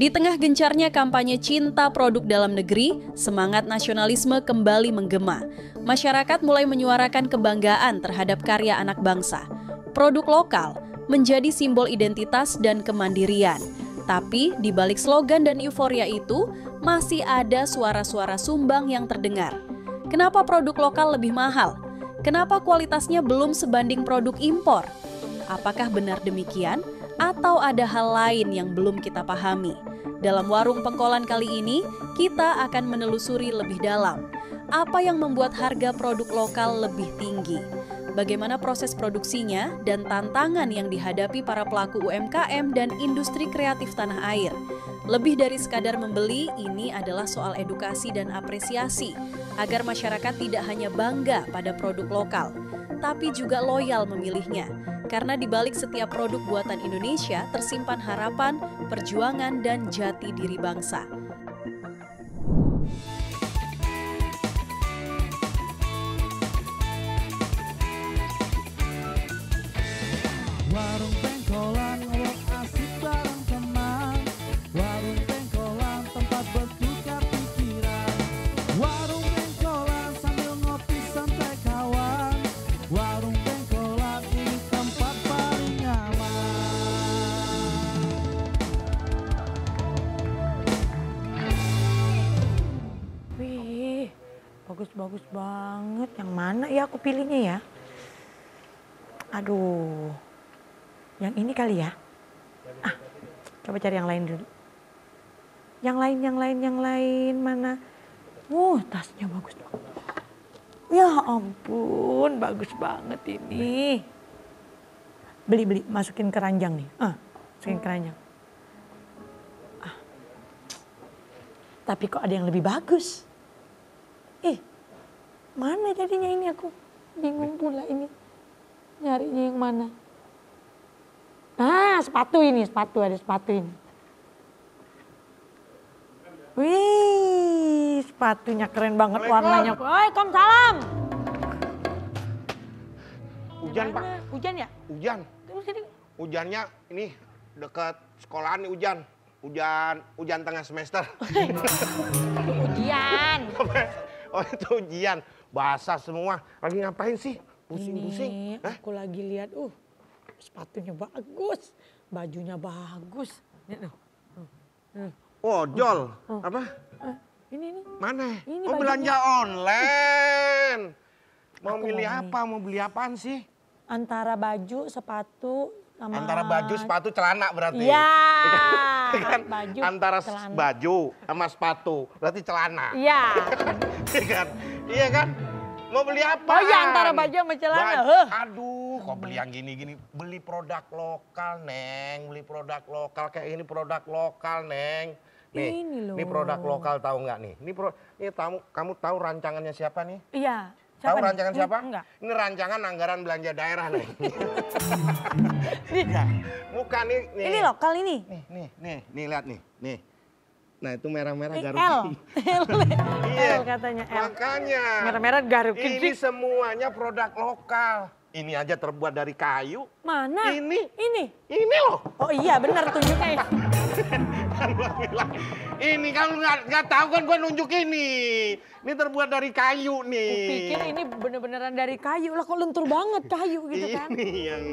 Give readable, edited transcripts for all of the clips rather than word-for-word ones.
Di tengah gencarnya kampanye cinta produk dalam negeri, semangat nasionalisme kembali menggema. Masyarakat mulai menyuarakan kebanggaan terhadap karya anak bangsa. Produk lokal menjadi simbol identitas dan kemandirian. Tapi di balik slogan dan euforia itu, masih ada suara-suara sumbang yang terdengar. Kenapa produk lokal lebih mahal? Kenapa kualitasnya belum sebanding produk impor? Apakah benar demikian? Atau ada hal lain yang belum kita pahami? Dalam Warung Pengkolan kali ini, kita akan menelusuri lebih dalam. Apa yang membuat harga produk lokal lebih tinggi? Bagaimana proses produksinya dan tantangan yang dihadapi para pelaku UMKM dan industri kreatif tanah air. Lebih dari sekadar membeli, ini adalah soal edukasi dan apresiasi, agar masyarakat tidak hanya bangga pada produk lokal, tapi juga loyal memilihnya. Karena di balik setiap produk buatan Indonesia tersimpan harapan, perjuangan, dan jati diri bangsa. Warung Pengkolan, asik bareng teman. Warung Pengkolan, tempat bertukar pikiran. Warung Pengkolan, sambil ngopi santai kawan. Warung Pengkolan, ini tempat paling nyaman. Wih, bagus-bagus banget. Yang mana ya aku pilihnya ya? Aduh, yang ini kali ya? Ah, coba cari yang lain dulu. Yang lain mana? Tasnya bagus banget. Ya ampun, bagus banget ini. Beli, masukin ke ranjang nih. Masukin ke ranjang. Tapi kok ada yang lebih bagus? Mana jadinya ini aku? Bingung pula ini. Nyarinya yang mana? Sepatu ada sepatu ini. Wih, sepatunya keren banget warnanya. Waalaikumsalam. Hujan, Pak. Hujan ya? Hujan. Terus ini Hujannya ini dekat sekolahan nih hujan. Hujan tengah semester. ujian. Oh, itu ujian. Basah semua. Lagi ngapain sih? Pusing-pusing. Ini aku lagi lihat, sepatunya bagus, bajunya bagus. Oh, Jol. Apa? Ini. Mana? Ini Oh, bajunya. belanja online. Mau Aku milih mau apa? Mau beli apaan sih? Antara baju, sepatu, sama... Antara baju, sepatu, celana berarti. Iya. Kan? Baju, Antara celana. baju sama sepatu, berarti celana. Iya. Iya kan? Iya kan? Mau beli apa? Oh iya, antara baju sama celana. Aduh, kok beli yang gini-gini? Beli produk lokal, Neng. Beli produk lokal, kayak ini produk lokal, Neng. Nih, Ini loh. ini produk lokal tahu nggak nih? Ini kamu tahu rancangannya siapa nih? Iya. Tahu rancangan siapa? Enggak. Ini rancangan anggaran belanja daerah, Neng. Iya. Bukan nih. Ini lokal ini. Nih lihat nih. Nah, itu merah-merah L. garukin. L katanya L. Makanya. Merah-merah garukin Ini sih. semuanya produk lokal. Ini aja terbuat dari kayu. Mana? Ini loh. Oh iya benar tunjuknya. Kan gua bilang, ini kan nggak tahu kan gua nunjuk ini. Ini terbuat dari kayu nih. Pikir ini bener-beneran dari kayu lah, kok lentur banget kayu gitu kan. Ini yang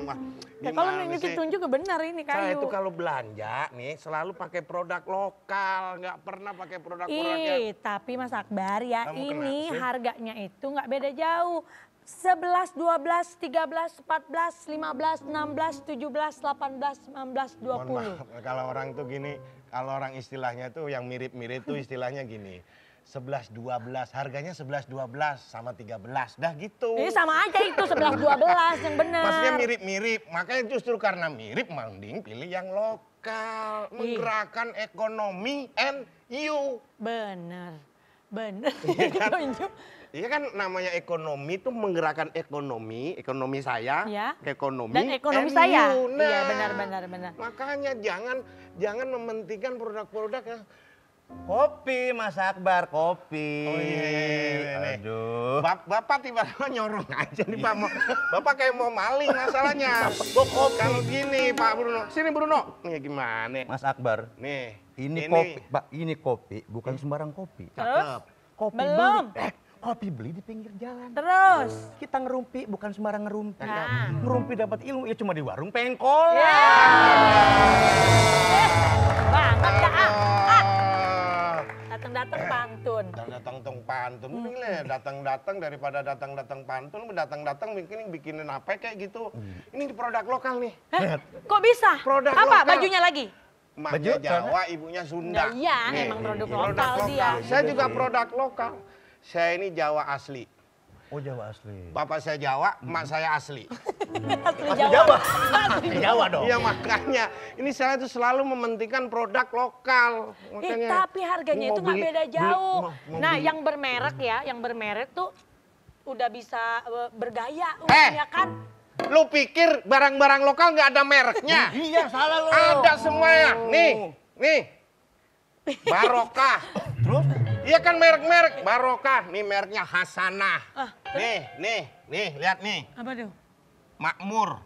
Ya, kalau nunjukin tunjuk benar ini Saya kayu. itu kalau belanja nih selalu pakai produk lokal, nggak pernah pakai produk-produk yang... Tapi Mas Akbar ya, Kamu ini kenapa sih? harganya itu nggak beda jauh. 11, 12, 13, 14, 15, 16, 17, 18, 19, 20. Mohon maaf, kalau orang tuh gini, kalau orang istilahnya tuh yang mirip-mirip tuh istilahnya gini. 11, 12, harganya 11, 12 sama 13, dah gitu. Ini sama aja itu 11, 12 yang benar. Maksudnya mirip-mirip, makanya justru karena mirip mending pilih yang lokal. Menggerakkan ekonomi and you. Bener. Iya kan? Iya kan namanya ekonomi itu menggerakkan ekonomi saya, Ya. ekonomi Dan ekonomi and saya. you. Iya Nah, benar. makanya jangan mementingkan produk-produk yang Kopi, Mas Akbar, kopi. Oh iya. Aduh. Bapak tiba-tiba nyorong aja nih Pak. Bapak kayak mau maling masalahnya. Kalau gini Pak Bruno. Sini Bruno. Nih gimana? Mas Akbar, Nih. ini kopi, Pak, ini kopi bukan sembarang kopi. Terus? Kopi Belum. beli. Kopi beli di pinggir jalan. Terus? Kita ngerumpi bukan sembarang ngerumpi. Nah. Ngerumpi dapat ilmu ya cuma di warung pengkolan. Banget ya. Datang-datang pantun. Datang pantun. Ini datang-datang daripada datang pantun, datang bikinin apa kayak gitu. Ini produk lokal nih. Kok bisa? Produk Apa? lokal. Bajunya lagi? Emaknya Jawa, ibunya Sunda. Nah, iya, Nih, emang produk produk lokal dia. Saya juga produk lokal. Saya ini Jawa asli. Oh, Jawa asli. Bapak saya Jawa, emak saya asli. Asli Jawa. Jawa dong. Iya makanya, ini saya tuh selalu mementingkan produk lokal. Makanya, Tapi harganya itu mau nggak beli- beda beli- jauh. mau Nah, beli- yang bermerek ya, yang bermerek tuh udah bisa bergaya, ya kan? Lu pikir barang-barang lokal nggak ada mereknya? Iya, salah lo. Ada semuanya. Nih. Barokah. Terus? Iya kan merek-merek. Barokah. Nih mereknya Hasanah. Nih, lihat nih. Apa tuh? Makmur.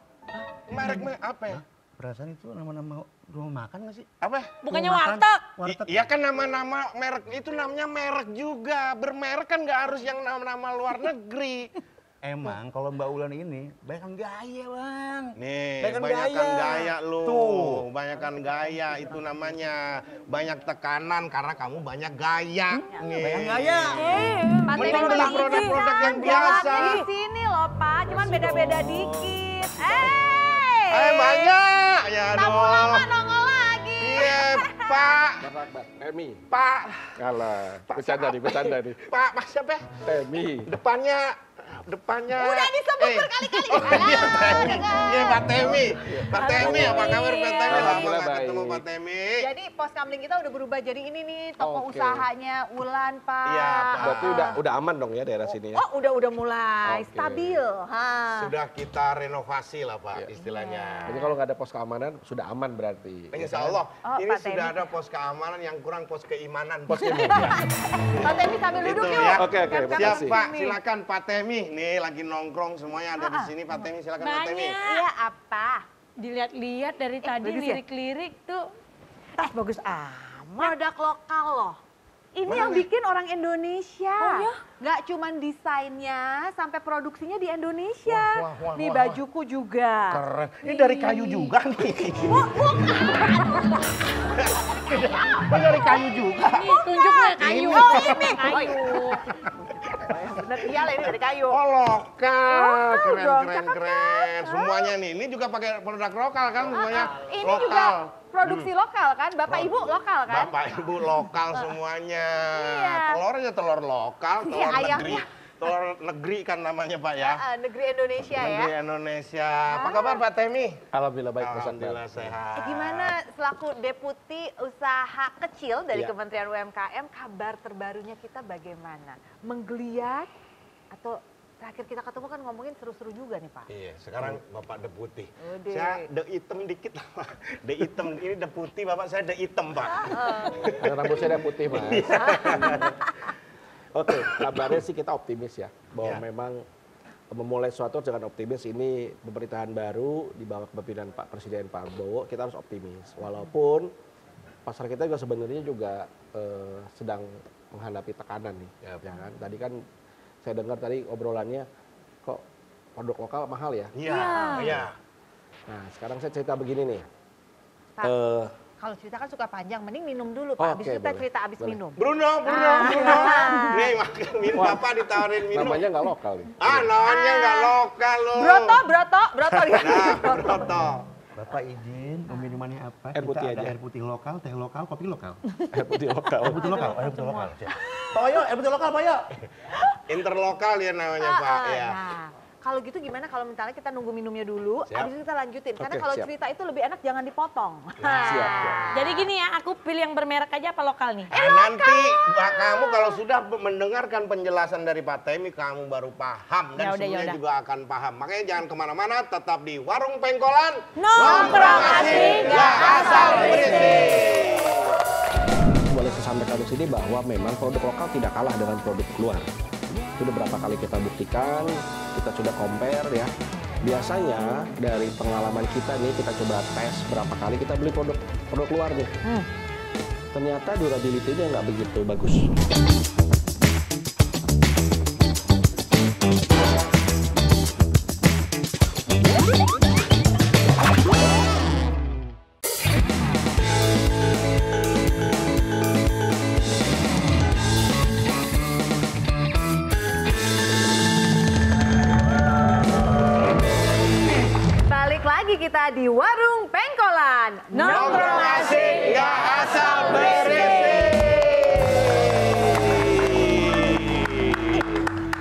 Merek apa ya? Perasaan itu nama-nama rumah makan nggak sih? Apa? Bukannya Rumah makan. warteg. Warteg. Iya kan nama-nama merek itu namanya merek juga. Bermerek kan nggak harus yang nama-nama luar negeri. Emang kalau Mbak Ulan ini banyakan gaya, Bang. Nih, Banyakan banyakan gaya. gaya lu. Tuh. Banyakan gaya itu namanya. Banyak tekanan karena kamu banyak gaya. Nih. Banyak gaya. Mending beli produk-produk yang biasa. Di sini loh Pak, cuman beda-beda dikit. Banyak. Ya Tamu dong. lama nongol lagi. Iya, Pak. Temi. Pak. Kalah. Bercanda nih. Pak, Mas siapa? Temi. Depannya. Udah disebut berkali-kali. Iya, Pak Temi. Pak Temi, apa kabar Pak Temi? Lama Alhamdulillah nggak ketemu baik. Pak Temi. Jadi pos kamling kita udah berubah jadi ini nih toko Oke. usahanya Ulan Pak. Iya, Pak. Berarti udah aman dong ya daerah sini ya? Oh udah mulai Oke. stabil. Sudah kita renovasi lah Pak istilahnya. Jadi kalau nggak ada pos keamanan sudah aman berarti. Insya Allah, Oh, ini Pak sudah Temi. ada pos keamanan yang kurang pos keimanan. Pos keamanan. Pak Temi sambil Itu duduk ya. yuk. Oke, Kan makasih. Siap sini. Pak, silakan Pak Temi. Nih lagi nongkrong semuanya ada di sini Pak Temi, silakan Pak Temi. Banyak. Iya apa? Dilihat-lihat dari tadi bagus ya? lirik-lirik tuh. Tas bagus amat. Produk lokal loh. Ini Mana yang nih? bikin orang Indonesia. Oh ya? Nggak cuman desainnya, sampai produksinya di Indonesia. Wah, Nih wah. bajuku juga. Keren. Ini dari kayu juga nih. Ini dari kayu juga. Nih, tunjuknya kayu. Oh ini Kayu. Bener iya lah ini dari kayu. Oh lokal, keren dong, keren cakep keren. Semuanya nih, ini juga pakai produk lokal kan semuanya. Ini lokal. juga produksi lokal kan? Bapak Ibu lokal kan? Bapak Ibu lokal semuanya. Iya. Telurnya telur lokal, telur Iya, negeri. ayamnya. Telur negeri kan namanya Pak ya. Negeri Indonesia Negeri ya. Indonesia. Apa kabar Pak Temi? Alhamdulillah baik Mas Akbar. Alhamdulillah sehat. Gimana selaku Deputi Usaha Kecil dari Iya. Kementerian UMKM, kabar terbarunya kita bagaimana? Menggeliat atau terakhir kita ketemu kan ngomongin seru-seru juga nih Pak? Iya, sekarang Bapak deputi. Udah. Saya de hitam dikit lah Pak. De hitam, ini deputi Bapak saya de hitam Pak. Karena rambut saya udah putih Mas. Oke, kabarnya sih kita optimis ya. Bahwa Ya. memang memulai sesuatu dengan optimis ini pemerintahan baru di bawah kepemimpinan Pak Presiden Pak Prabowo, kita harus optimis. Walaupun pasar kita juga sebenarnya juga sedang menghadapi tekanan nih. Ya kan? Tadi kan saya dengar tadi obrolannya kok produk lokal mahal ya. Iya, iya. Nah, sekarang saya cerita begini nih. Pak, Eh, kalau cerita kan suka panjang, mending minum dulu Pak. Habis Oke, itu kita boleh. cerita habis Boleh. minum. Bruno. Nih, makan minum Wah. Bapak ditawarin minum. namanya nggak lokal nih. Namanya nggak lokal loh. Broto. Nah, Broto. Bapak izin, minumannya apa? Air putih Kita ada aja. air putih lokal, teh lokal, kopi lokal. Air putih lokal. Air putih lokal, air putih lokal. Toyo, air putih lokal, Toyo. Interlokal ya namanya Pak. Ya. Nah, kalau gitu gimana kalau misalnya kita nunggu minumnya dulu, Siap. habis itu kita lanjutin. Karena Oke, kalau siap. cerita itu lebih enak jangan dipotong. Siap. Jadi gini ya, aku pilih yang bermerek aja apa lokal nih? Nanti kamu kalau sudah mendengarkan penjelasan dari Pak Temi, kamu baru paham dan Yaudah, semuanya yaudah. juga akan paham. Makanya jangan kemana-mana, tetap di Warung Pengkolan. Nongkrong asik, nggak asal berisik. Boleh sesama sampaikan di sini bahwa memang produk lokal tidak kalah dengan produk luar. Itu udah berapa kali kita buktikan, kita sudah compare ya. Biasanya dari pengalaman kita nih, kita coba tes berapa kali kita beli produk luar nih. Ternyata durability-nya nggak begitu bagus. Balik lagi kita di Warung Pengkolan. Nongkrong asik, nggak asal berisik.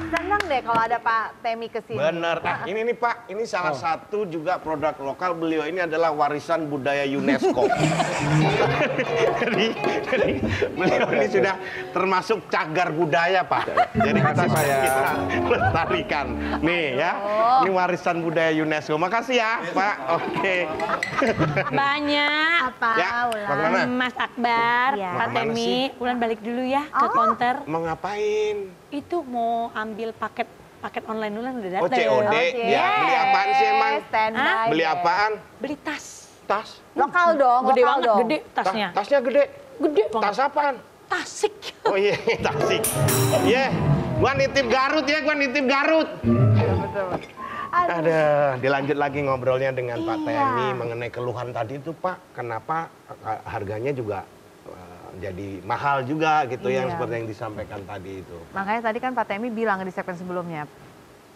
Senang deh kalau ada Pak Temi kesini. Bener. Nah, ini nih Pak, ini salah satu juga produk lokal beliau ini adalah warisan budaya UNESCO. jadi beliau ini sudah termasuk cagar budaya Pak. Jadi kita lestarikan. Nih ya, ini warisan budaya UNESCO. Makasih ya Pak. Oke. Banyak. Apa? Ya, Ulan? bagaimana? Mas Akbar, Iya. Pak Mau kemana Temi, sih? Ulan balik dulu ya ke counter. Mau ngapain? Itu mau ambil paket online Ulan udah datang. Oh COD. Oke. Ya, beli apaan sih emang? Standby. Beli apaan? Beli tas. Tas. Lokal dong, Gede lokal banget, dong. gede tasnya. Tasnya gede. Gede banget. Tas apaan? Tasik. Oh iya, Tasik. Iya, gua nitip Garut ya, gua nitip Garut. Ada, dilanjut lagi ngobrolnya dengan Pak Temi mengenai keluhan tadi itu Pak. Kenapa harganya juga jadi mahal juga gitu yang Iya. seperti yang disampaikan tadi itu. Makanya tadi kan Pak Temi bilang di segmen sebelumnya,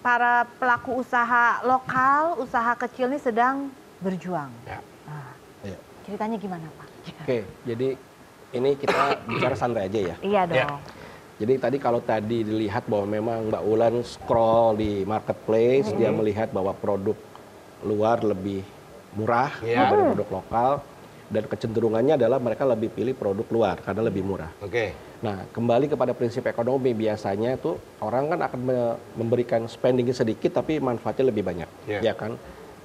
para pelaku usaha lokal, usaha kecil ini sedang berjuang. Ya. Nah, Iya. ceritanya gimana Pak? Oke, jadi ini kita bicara santai aja ya. Iya dong. Ya. Jadi kalau tadi dilihat bahwa memang Mbak Ulan scroll di marketplace, dia melihat bahwa produk luar lebih murah Iya. daripada produk lokal, dan kecenderungannya adalah mereka lebih pilih produk luar karena lebih murah. Oke. Nah, kembali kepada prinsip ekonomi, biasanya tuh orang kan akan memberikan spending sedikit tapi manfaatnya lebih banyak, Iya. ya kan?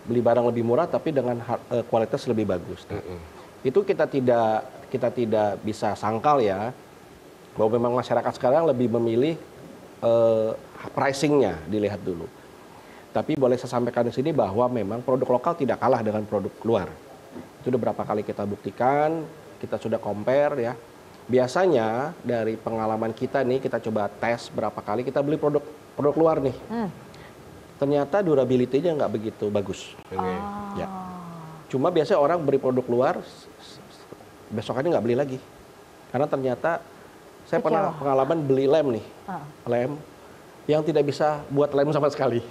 Beli barang lebih murah tapi dengan kualitas lebih bagus. Itu kita tidak bisa sangkal ya, bahwa memang masyarakat sekarang lebih memilih pricingnya dilihat dulu. Tapi boleh saya sampaikan di sini bahwa memang produk lokal tidak kalah dengan produk luar. Itu udah berapa kali kita buktikan, kita sudah compare ya. Biasanya dari pengalaman kita nih, kita coba tes berapa kali kita beli produk luar nih. Ternyata durability-nya nggak begitu bagus. Oke. Ya. Cuma biasanya orang beli produk luar, besokannya nggak beli lagi. Karena ternyata saya pernah pengalaman beli lem nih, lem yang tidak bisa buat lem sama sekali.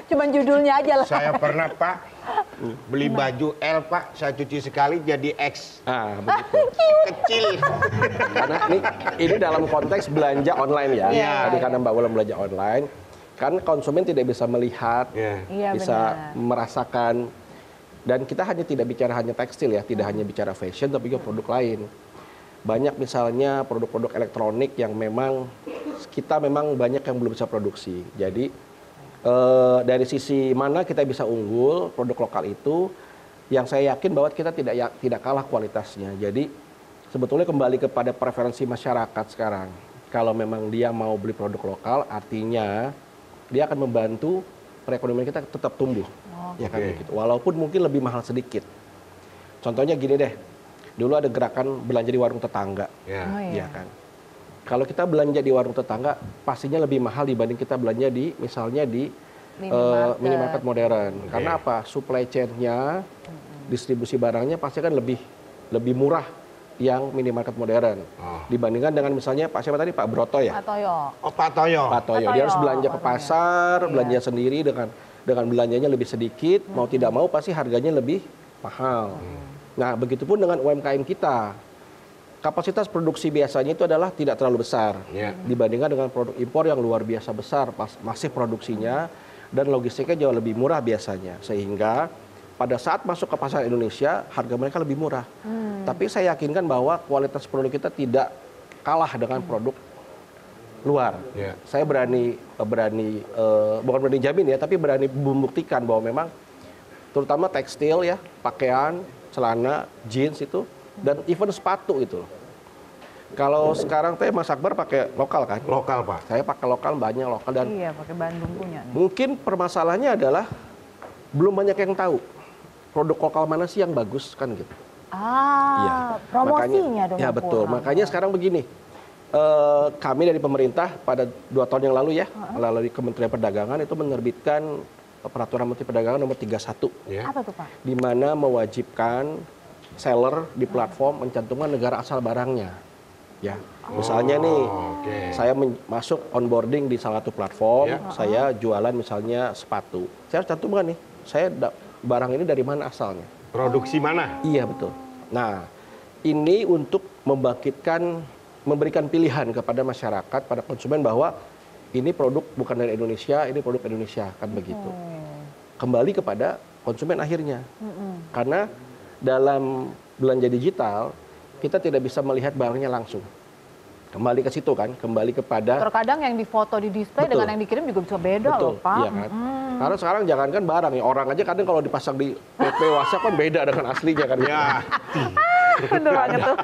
Cuman judulnya aja lah. Saya pernah Pak beli baju L Pak, saya cuci sekali jadi X. Ah, begitu. Kecil. Karena ini dalam konteks belanja online ya. Iya. Tadi karena Mbak Ulan belanja online, kan konsumen tidak bisa melihat, Iya, bisa benar. merasakan. Dan kita tidak bicara hanya tekstil ya, tidak hanya bicara fashion, tapi juga produk lain. Banyak misalnya produk-produk elektronik yang memang kita memang banyak yang belum bisa produksi. Jadi dari sisi mana kita bisa unggul produk lokal itu, yang saya yakin bahwa kita tidak kalah kualitasnya. Jadi sebetulnya kembali kepada preferensi masyarakat sekarang. Kalau memang dia mau beli produk lokal, artinya dia akan membantu perekonomian kita tetap tumbuh. Ya kan begitu. Walaupun mungkin lebih mahal sedikit. Contohnya gini deh. Dulu ada gerakan belanja di warung tetangga. Ya. Ya kan. Kalau kita belanja di warung tetangga, pastinya lebih mahal dibanding kita belanja di misalnya di minimarket modern. Karena apa? Supply chain-nya, distribusi barangnya pasti kan lebih murah yang minimarket modern dibandingkan dengan misalnya Pak siapa tadi Pak Broto ya. Pak Toyo. Oh Pak Toyo. Pak Toyo dia harus belanja ke pasar, belanja sendiri dengan belanjanya lebih sedikit, mau tidak mau pasti harganya lebih mahal. Nah, begitupun dengan UMKM kita. Kapasitas produksi biasanya itu adalah tidak terlalu besar dibandingkan dengan produk impor yang luar biasa besar, masih produksinya dan logistiknya jauh lebih murah biasanya. Sehingga pada saat masuk ke pasar Indonesia, harga mereka lebih murah. Tapi saya yakinkan bahwa kualitas produk kita tidak kalah dengan produk luar. Saya bukan berani jamin ya, tapi berani membuktikan bahwa memang terutama tekstil ya, pakaian, celana, jeans itu, dan even sepatu itu. Kalau sekarang teh Mas Akbar pakai lokal kan? Lokal, Pak. Saya pakai lokal, banyak lokal, dan Iya, pakai Bandung punya nih. mungkin permasalahannya adalah belum banyak yang tahu produk lokal mana sih yang bagus kan gitu. Promosinya dong. Ya yang betul. kurang. Makanya sekarang begini, kami dari pemerintah pada 2 tahun yang lalu ya, melalui Kementerian Perdagangan itu menerbitkan Peraturan Menteri Perdagangan nomor 31, Ya. Apa tuh Pak? di mana mewajibkan seller di platform mencantumkan negara asal barangnya. Ya, misalnya nih, Oke. saya masuk onboarding di salah satu platform, Ya. saya jualan misalnya sepatu. Saya harus cantumkan nih, barang ini dari mana asalnya. Produksi mana? Iya betul. Nah, ini untuk memberikan pilihan kepada masyarakat, pada konsumen bahwa ini produk bukan dari Indonesia, ini produk Indonesia, kan begitu. Kembali kepada konsumen akhirnya. Karena dalam belanja digital, kita tidak bisa melihat barangnya langsung. Kembali ke situ kan, kembali kepada... Terkadang yang difoto di display Betul. dengan yang dikirim juga bisa beda Betul, loh Pak. iya kan. Karena sekarang jangankan barang ya, orang aja kadang kalau dipasang di PP WhatsApp kan beda dengan aslinya kan. Ya. Bener banget tuh.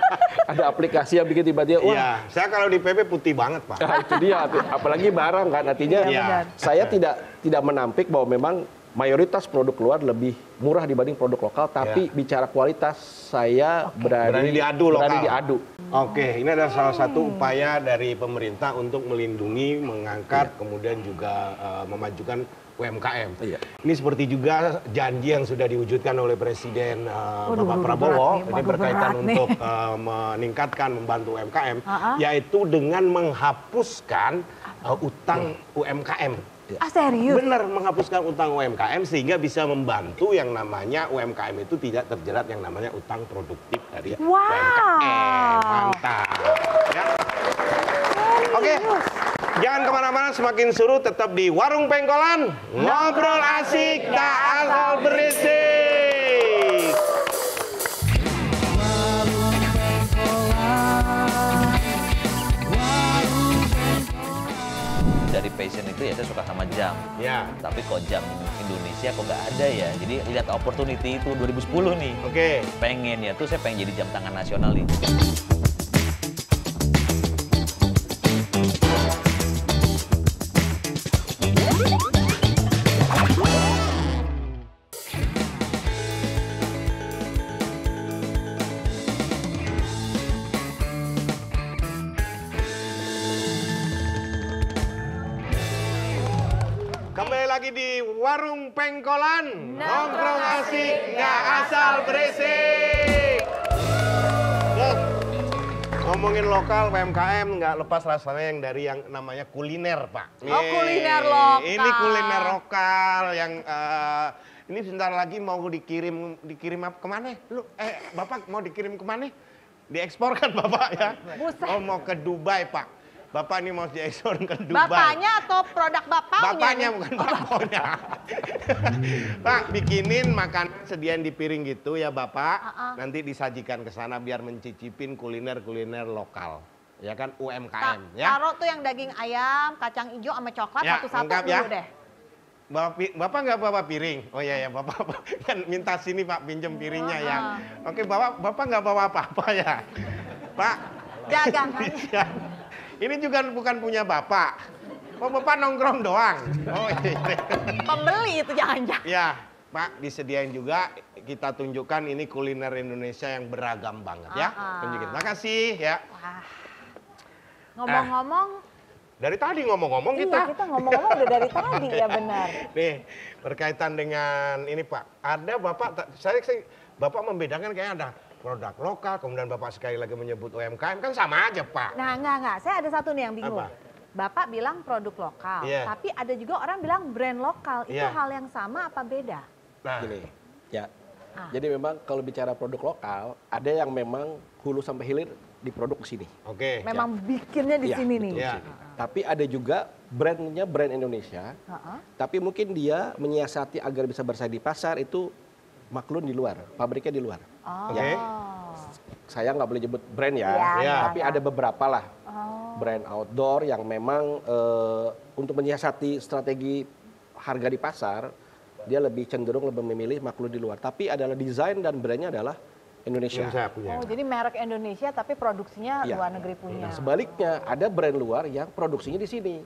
Ada aplikasi yang bikin tiba-tiba, wah, Iya. Saya kalau di PP putih banget, Pak. nah, itu dia. Apalagi barang kan, artinya Iya, benar. saya tidak menampik bahwa memang mayoritas produk luar lebih murah dibanding produk lokal, tapi bicara kualitas saya Berani diadu lokal. berani diadu. Oke, ini adalah salah satu upaya dari pemerintah untuk melindungi, mengangkat, kemudian juga memajukan UMKM. Iya. Ini seperti juga janji yang sudah diwujudkan oleh Presiden Bapak Prabowo, ini berkaitan untuk meningkatkan, membantu UMKM, yaitu dengan menghapuskan utang UMKM. Serius? Benar, menghapuskan utang UMKM sehingga bisa membantu yang namanya UMKM itu tidak terjerat yang namanya utang produktif dari UMKM. Mantap. Ya. Oke, jangan kemana-mana, semakin seru tetap di Warung Pengkolan. Ngobrol asik, tak asal berisik. Dari passion itu ya saya suka sama jam. Ya, Tapi kok jam Indonesia kok nggak ada ya. Jadi lihat opportunity itu 2010 nih. oke. Pengen ya tuh saya pengen jadi jam tangan nasional nih. Kembali lagi di Warung Pengkolan. Nongkrong asik, nggak asal berisik. Loh, ngomongin lokal UMKM nggak lepas rasanya yang dari yang namanya kuliner, Pak. Oh, kuliner lokal. Ini kuliner lokal yang ini sebentar lagi mau dikirim apa kemana? Lu, Bapak mau dikirim kemana? Diekspor kan Bapak ya? Buset. Oh mau ke Dubai, Pak. Bapak ini mau diekspor ke Dubai. Bapaknya atau produk bapaknya? Bapaknya nih? bukan bapaknya. Pak, bikinin makan sediain di piring gitu ya Bapak. Nanti disajikan ke sana biar mencicipin kuliner-kuliner lokal. Ya kan UMKM ya. Taruh tuh yang daging ayam, kacang hijau sama coklat Ya, satu-satu lengkap dulu ya. deh. Bapak nggak bawa piring? Oh iya ya Bapak kan minta sini Pak pinjem piringnya ya. Oke Bapak nggak bawa apa-apa ya. Pak. Dagangannya. Ya. Ini juga bukan punya Bapak. Oh Bapak nongkrong doang. Oh iya. Pembeli itu jangan-jangan. Ya, Pak, disediain juga kita tunjukkan ini kuliner Indonesia yang beragam banget ya. Tunjukin. Makasih ya. Wah. Ngomong-ngomong, Dari tadi ngomong-ngomong kita. iya kita ngomong-ngomong udah dari tadi ya benar. Nih, berkaitan dengan ini Pak. Ada Bapak, Bapak membedakan kayaknya ada produk lokal, kemudian Bapak sekali lagi menyebut UMKM, kan sama aja Pak. Nah enggak. Saya ada satu nih yang bingung. Apa? Bapak bilang produk lokal, Iya. tapi ada juga orang bilang brand lokal. Itu Iya. hal yang sama apa beda? Nah, Gini, ya. Jadi memang kalau bicara produk lokal, ada yang memang hulu sampai hilir diproduk di sini. oke. Memang bikinnya di Iya, sini betul, nih. Ya. di sini. Tapi ada juga brandnya brand Indonesia, tapi mungkin dia menyiasati agar bisa bersaing di pasar itu maklun di luar, pabriknya di luar. Oh. Oke. Saya nggak boleh nyebut brand ya, Ya. tapi ada beberapa lah brand outdoor yang memang untuk menyiasati strategi harga di pasar, dia lebih cenderung lebih memilih maklun di luar. Tapi adalah desain dan brandnya adalah Indonesia. Saya punya. Oh, jadi merek Indonesia tapi produksinya Iya. luar negeri punya. Nah, sebaliknya ada brand luar yang produksinya di sini.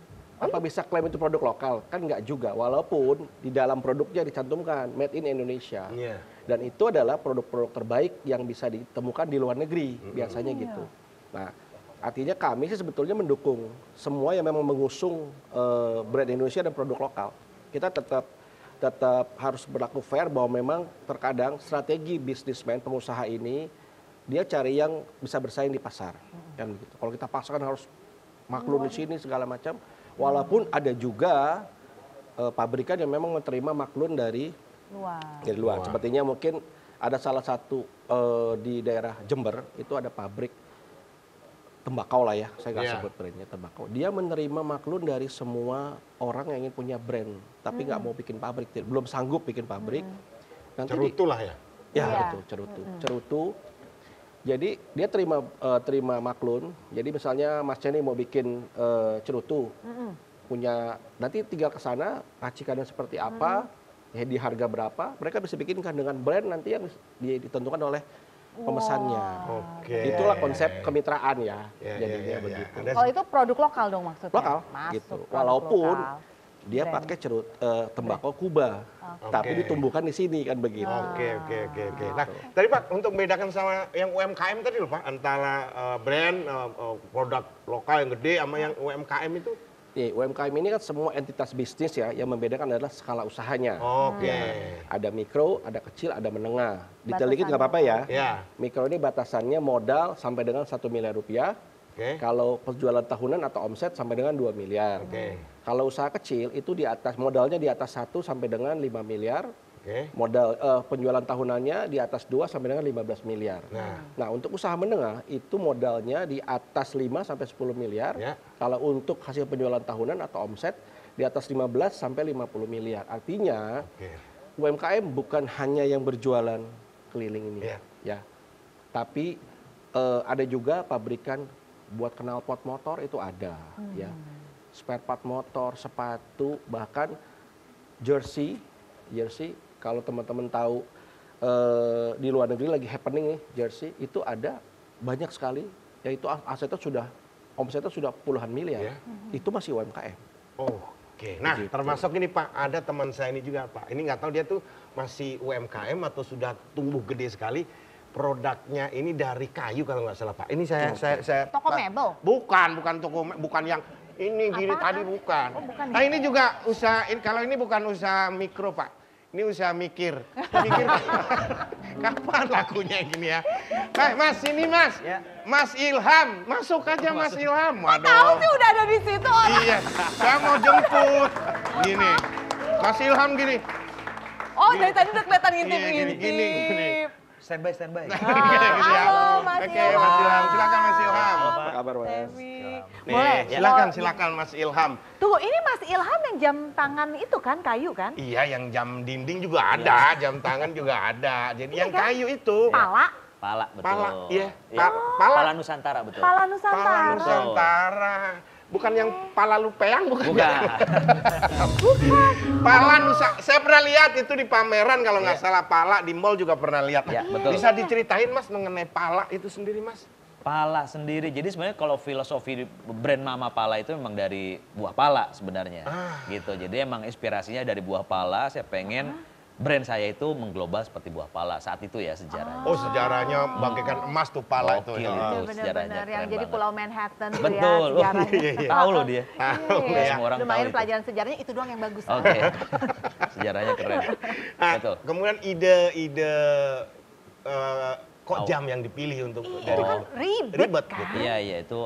Apa bisa klaim itu produk lokal? Kan nggak juga, walaupun di dalam produknya dicantumkan Made in Indonesia. Iya. Dan itu adalah produk-produk terbaik yang bisa ditemukan di luar negeri, biasanya gitu. Nah, artinya kami sih sebetulnya mendukung semua yang memang mengusung brand Indonesia dan produk lokal. Kita tetap harus berlaku fair bahwa memang terkadang strategi bisnismen pengusaha ini dia cari yang bisa bersaing di pasar. Kan begitu. Kalau kita paksakan harus maklun di sini segala macam, walaupun ada juga pabrikan yang memang menerima maklun dari luar. Sepertinya mungkin ada salah satu di daerah Jember itu ada pabrik tembakau lah ya, saya nggak sebut brandnya tembakau. Dia menerima maklun dari semua orang yang ingin punya brand, tapi nggak mau bikin pabrik, belum sanggup bikin pabrik. Nanti Cerutu lah ya. Ya betul, cerutu. Jadi dia terima maklun. Jadi misalnya Mas Ceni mau bikin cerutu, punya nanti tinggal ke sana racikannya seperti apa, ya di harga berapa, mereka bisa bikinkan dengan brand nanti yang ditentukan oleh pemesannya. Oke. Itulah konsep kemitraan ya. Jadinya begitu. Kalau itu produk lokal dong maksudnya? Lokal, Masuk gitu. produk Walaupun lokal. dia pakai tembakau Kuba, tapi ditumbuhkan di sini kan begitu. Oke. Nah, tadi Pak untuk membedakan sama yang UMKM tadi loh Pak, antara brand produk lokal yang gede sama yang UMKM itu. UMKM ini kan semua entitas bisnis ya, yang membedakan adalah skala usahanya. Oke. Ada mikro, ada kecil, ada menengah. Detail dikit nggak apa-apa ya. Ya. Mikro ini batasannya modal sampai dengan 1 miliar rupiah. Oke. Kalau penjualan tahunan atau omset sampai dengan 2 miliar. Oke. Kalau usaha kecil itu di atas modalnya di atas 1 sampai dengan 5 miliar. Oke. Modal penjualan tahunannya di atas 2 sampai dengan 15 miliar. Nah, untuk usaha menengah itu modalnya di atas 5 sampai 10 miliar. Ya. Kalau untuk hasil penjualan tahunan atau omset di atas 15 sampai 50 miliar. Artinya UMKM bukan hanya yang berjualan keliling ini ya. Tapi ada juga pabrikan buat knalpot motor itu ada ya. Spare part motor, sepatu, bahkan jersey kalau teman-teman tahu di luar negeri lagi happening nih jersey itu ada banyak sekali, yaitu asetnya omsetnya sudah puluhan miliar, itu masih UMKM. Oke, nah termasuk ini Pak, ada teman saya ini juga Pak, ini nggak tahu dia tuh masih UMKM atau sudah tumbuh gede sekali, produknya ini dari kayu kalau nggak salah Pak. Ini saya Toko mebel? Bukan toko, bukan yang ini gini tadi bukan. Nah ini juga usaha, kalau ini bukan usaha mikro Pak. Ini usaha mikir kapan lakunya gini ya. Mas ini Mas, Mas Ilham, masuk aja Mas Ilham. Waduh. Tahu sih udah ada di situ orang. Iya, saya mau jemput. Gini, Mas Ilham gini. Oh dari tadi udah kelihatan Gini. ngintip-ngintip. Standby. Halo Mas Oke, Mas Ilham, silakan Mas Ilham. Apa kabar Mas? Boleh. Silakan Mas Ilham. Tunggu, ini Mas Ilham yang jam tangan itu kan, kayu kan? Iya, yang jam dinding juga ada, jam tangan juga ada. Jadi yang kan? kayu itu. Pala, betul. Pala, iya. Pala Nusantara, betul. Pala Nusantara. Pala Nusantara. Bukan yang pala lupeang, bukan. Pala Nusantara. Saya pernah lihat itu di pameran kalau nggak salah pala di mall juga pernah lihat. Ya, betul. Bisa diceritain Mas mengenai pala itu sendiri Mas? Pala sendiri. Jadi sebenarnya kalau filosofi brand Mama Pala itu memang dari buah pala sebenarnya. Gitu. Jadi emang inspirasinya dari buah pala, saya pengen brand saya itu mengglobal seperti buah pala saat itu ya sejarahnya. Oh, sejarahnya bagaikan emas tuh pala itu. Gokil ya. itu. Benar-benar sejarahnya yang keren jadi banget. Pulau Manhattan tuh Betul. ya sejarahnya. Tahu loh dia. Tahu Iya, ya. Semua orang lumayan tahu itu. pelajaran sejarahnya itu doang yang bagus. Oke. Sejarahnya keren. Nah, Betul. kemudian ide kok jam yang dipilih untuk dari Kan ribet kan? gitu. Iya, itu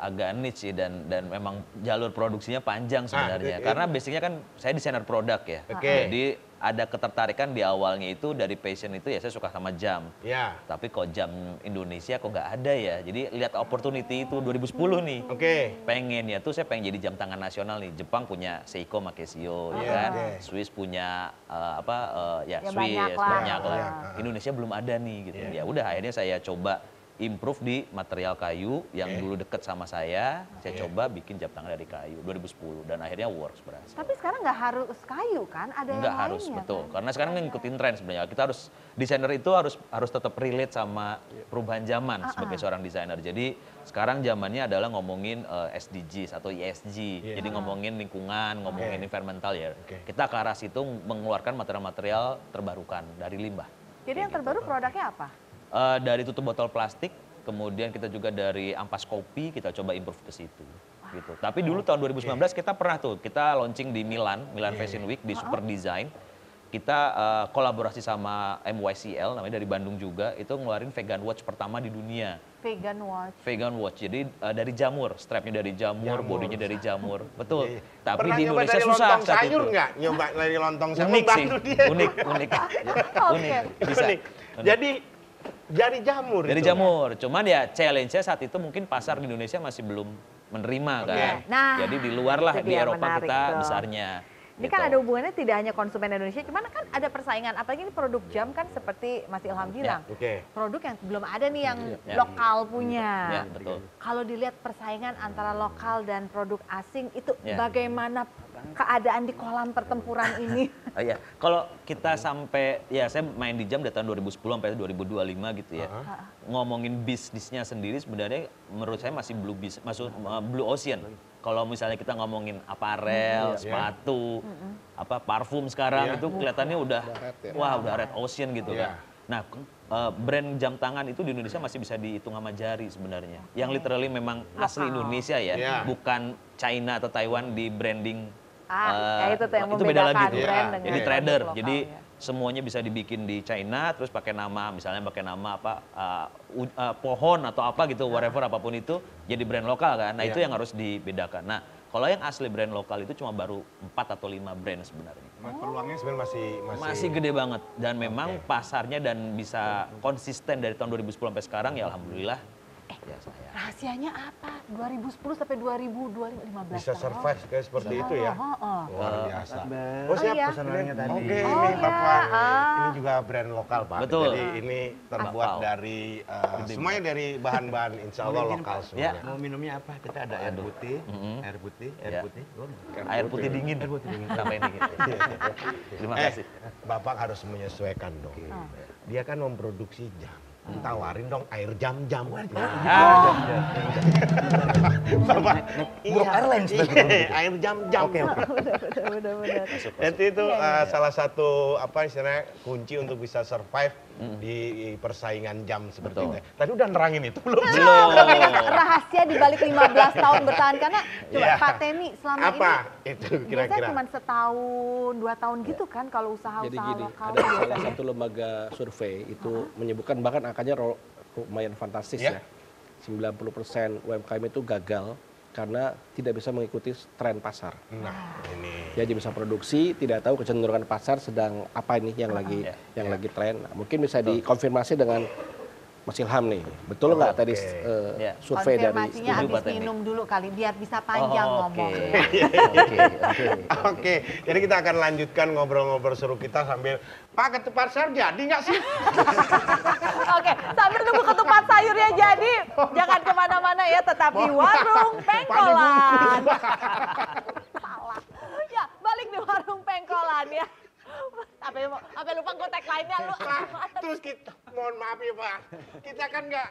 agak niche sih dan memang jalur produksinya panjang sebenarnya. Karena basicnya kan saya desainer produk ya. Oke. Jadi ada ketertarikan di awalnya itu dari passion itu ya saya suka sama jam. Ya. Tapi kok jam Indonesia kok nggak ada ya. Jadi lihat opportunity itu 2010 nih. Oke. Pengen ya tuh saya pengen jadi jam tangan nasional nih. Jepang punya Seiko sama Casio ya kan. Swiss punya Ya, Swiss banyak lah. banyak lah. Indonesia belum ada nih gitu. Ya udah akhirnya saya coba improve di material kayu yang dulu deket sama saya coba bikin jam tangan dari kayu 2010 dan akhirnya works berhasil. Tapi sekarang nggak harus kayu kan, ada yang Nggak harus, lainnya betul. kan? Karena sekarang ngikutin tren sebenarnya. Kita harus, desainer itu harus tetap relate sama perubahan zaman sebagai seorang desainer. Jadi sekarang zamannya adalah ngomongin SDGs atau ESG. Jadi ngomongin lingkungan, ngomongin environmental ya. Kita ke arah situ mengeluarkan material-material terbarukan dari limbah. Jadi yang terbaru produknya apa? Dari tutup botol plastik, kemudian kita juga dari ampas kopi, kita coba improve ke situ. Gitu. Tapi dulu tahun 2019 kita pernah tuh, kita launching di Milan Fashion Week di Super Design. Kita kolaborasi sama MYCL, namanya dari Bandung juga, itu ngeluarin vegan watch pertama di dunia. Vegan watch. Vegan watch, jadi dari jamur, strapnya dari jamur, bodinya dari jamur. Betul. Tapi Pernah di nyoba Indonesia dari susah lontong saat sayur itu. nggak? Nyoba dari lontong sayur. Unik sih, bantu dia. unik. Oke. Bisa. Unik. Jadi dari jamur Dari itu. jamur, cuman ya challenge-nya saat itu mungkin pasar di Indonesia masih belum menerima kan. Nah, Jadi di luar lah, itu di dia Eropa menarik kita tuh. besarnya. Ini gitu. kan ada hubungannya tidak hanya konsumen Indonesia, cuman kan ada persaingan. Apalagi ini produk jam kan seperti Mas Ilham bilang. Oke. Produk yang belum ada nih yang Ya. lokal punya. Ya, betul. Kalau dilihat persaingan antara lokal dan produk asing itu Ya. bagaimana keadaan di kolam pertempuran ini? Iya, kalau kita sampai, ya saya main di jam dari tahun 2010 sampai 2025 gitu ya. Ngomongin bisnisnya sendiri sebenarnya menurut saya masih blue ocean. Kalau misalnya kita ngomongin aparel, sepatu, parfum sekarang itu kelihatannya udah, udah red ocean gitu kan. Nah, brand jam tangan itu di Indonesia masih bisa dihitung sama jari sebenarnya. Yang literally memang asli Indonesia ya, bukan China atau Taiwan di branding. Kayak itu tuh yang itu beda lagi membedakan tuh. brand dengan Jadi produk trader. lokal, Jadi ya. semuanya bisa dibikin di China, terus pakai nama, misalnya pakai nama pohon atau apa gitu, whatever apapun itu, jadi brand lokal kan. Nah itu yang harus dibedakan. Nah kalau yang asli brand lokal itu cuma baru 4 atau 5 brand sebenarnya. Peluangnya sebenarnya Masih gede banget dan memang pasarnya dan bisa konsisten dari tahun 2010 sampai sekarang ya alhamdulillah. Ya saya. Rahasianya apa? 2010 sampai 2015 bisa survive kayak seperti itu ya. Luar biasa. Oh siap iya. Pesanannya tadi. Oke, Oh, ini iya. Bapak, ini juga brand lokal Pak. Betul. Jadi ini terbuat Bakpao. dari, semuanya dari bahan-bahan insya Allah lokal Ya. semuanya. Mau minumnya apa? Kita ada air putih, air putih, air Ya. putih. Air putih dingin. Air putih dingin. Sampai ini. Terima kasih. Bapak harus menyesuaikan dong. Dia kan memproduksi jam. Tawarin dong air jam-jam. Bapak, Buruk Airlines. air jam-jam. Benar-benar. Jadi itu salah satu istilahnya kunci untuk bisa survive di persaingan jam seperti itu. Tadi udah nerangin itu belum? Rahasia di balik 15 tahun bertahan karena coba Iya. Pak Temi selama Apa ini itu biasanya kira-kira? cuma setahun, 2 tahun gitu kan kalau Jadi usaha-usaha gini, lokal. ada salah satu lembaga survei itu menyebutkan bahkan angkanya lumayan fantastis ya. 90% UMKM itu gagal karena tidak bisa mengikuti tren pasar. Nah, ini. Jadi bisa produksi, tidak tahu kecenderungan pasar sedang apa ini yang lagi tren. Nah, mungkin bisa dikonfirmasi dengan Mas Ilham nih. Betul nggak tadi survei dari Konfirmasinya Setuju, habis Pak Temi. minum dulu kali biar bisa panjang ngomong. Oke, jadi kita akan lanjutkan ngobrol-ngobrol seru kita sambil Pak ketupat sayur jadi nggak sih? Oke, sambil nunggu ketupat sayurnya jadi, jangan kemana-mana ya, tetap di Warung Pengkolan. Salah. Ya, balik di Warung Pengkolan ya. Apa lupa gue tagline-nya lu. Pak, terus kita, mohon maaf ya Pak, kita kan nggak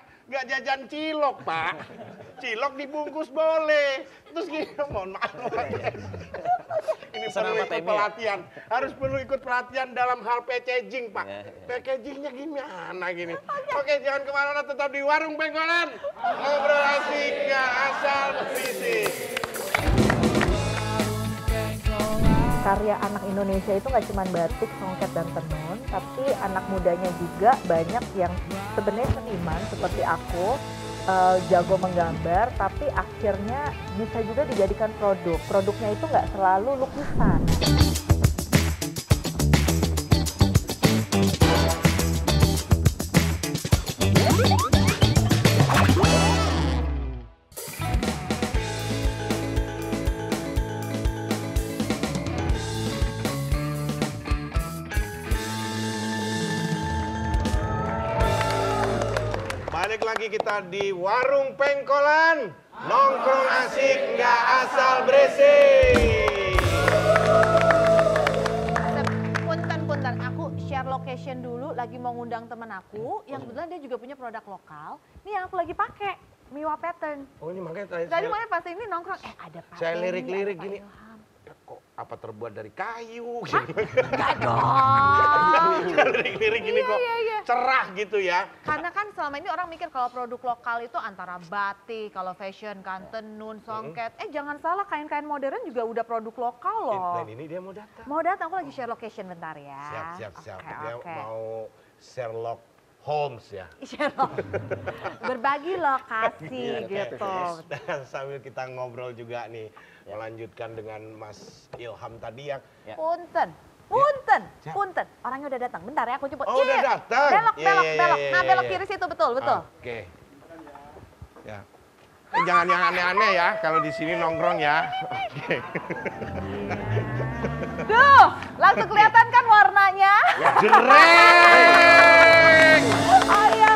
jajan cilok Pak. Cilok dibungkus boleh. Terus kita, mohon maaf Pak. Ini Pesanan perlu Pak ikut Temi ya? pelatihan, harus perlu ikut pelatihan dalam hal packaging Pak. Packagingnya gimana gini? Oke, jangan kemana-mana, tetap di Warung Pengkolan. Ngobrol asik, nggak asal berisik. Karya anak Indonesia itu nggak cuma batik, songket, dan tenun, tapi anak mudanya juga banyak yang sebenarnya seniman seperti aku, jago menggambar, tapi akhirnya bisa juga dijadikan produk. Produknya itu nggak selalu lukisan. balik lagi kita di Warung Pengkolan. Nongkrong asik, nggak asal berisik. Punten, aku share location dulu, lagi mau ngundang temen aku, yang kebetulan dia juga punya produk lokal. Nih yang aku lagi pakai, Miwa Pattern. Oh ini makanya Tadi makanya pas ini nongkrong, ada Pak saya Denny, lirik-lirik ada Pak gini. Ilham. Kok apa terbuat dari kayu gitu. Enggak dong. Lirik-lirik gini kok cerah gitu ya. Karena kan selama ini orang mikir kalau produk lokal itu antara batik, kalau fashion kan tenun, songket. Jangan salah, kain-kain modern juga udah produk lokal loh. Dan ini dia mau datang. Mau datang, aku lagi share location bentar ya. Siap. Dia Oke. mau Sherlock Holmes ya. Sherlock. Berbagi lokasi gitu. Dan sambil kita ngobrol juga nih, melanjutkan dengan Mas Ilham tadi yang Punten. Orangnya udah datang. Bentar ya, aku jemput. Oh, udah datang. Belok. Nah, belok kiri situ betul. Oke. Ya. Jangan yang aneh-aneh ya kalau di sini nongkrong ya. Oke. Duh, langsung kelihatan kan warnanya? Jreng. Oh iya.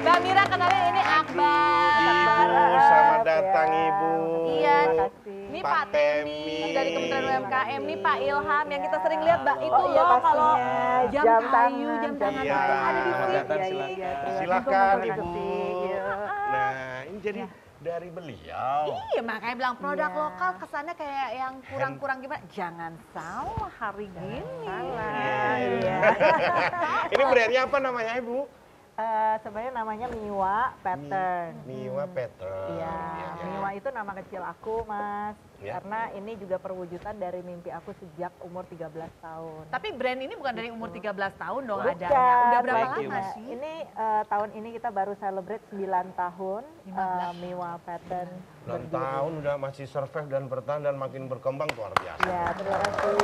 Mbak Mira, kenalin ini Akbar. Ibu, selamat datang Ibu. Iya. Ini Pak Temi dari Kementerian UMKM, nih Pak Ilham yang kita sering lihat Mbak itu loh kalau jam kayu, jam tangan Iya, itu ada di selamat datang, sini. silakan Ibu. Nah, ini jadi dari beliau. Iya, makanya bilang produk lokal kesannya kayak yang kurang-kurang gimana. Jangan salah hari gini. Iya. Ini brandnya apa namanya Ibu? Sebenarnya namanya Miwa Pattern. Miwa Pattern. Iya, Miwa itu nama kecil aku, Mas. Ya. Karena ini juga perwujudan dari mimpi aku sejak umur 13 tahun. Tapi brand ini bukan dari umur 13 tahun dong Bukan. adanya. Udah berapa lama sih? Ini tahun ini kita baru celebrate 9 tahun Miwa Pattern. 6 tahun udah masih survive dan bertahan dan makin berkembang luar biasa. Ya, terima kasih.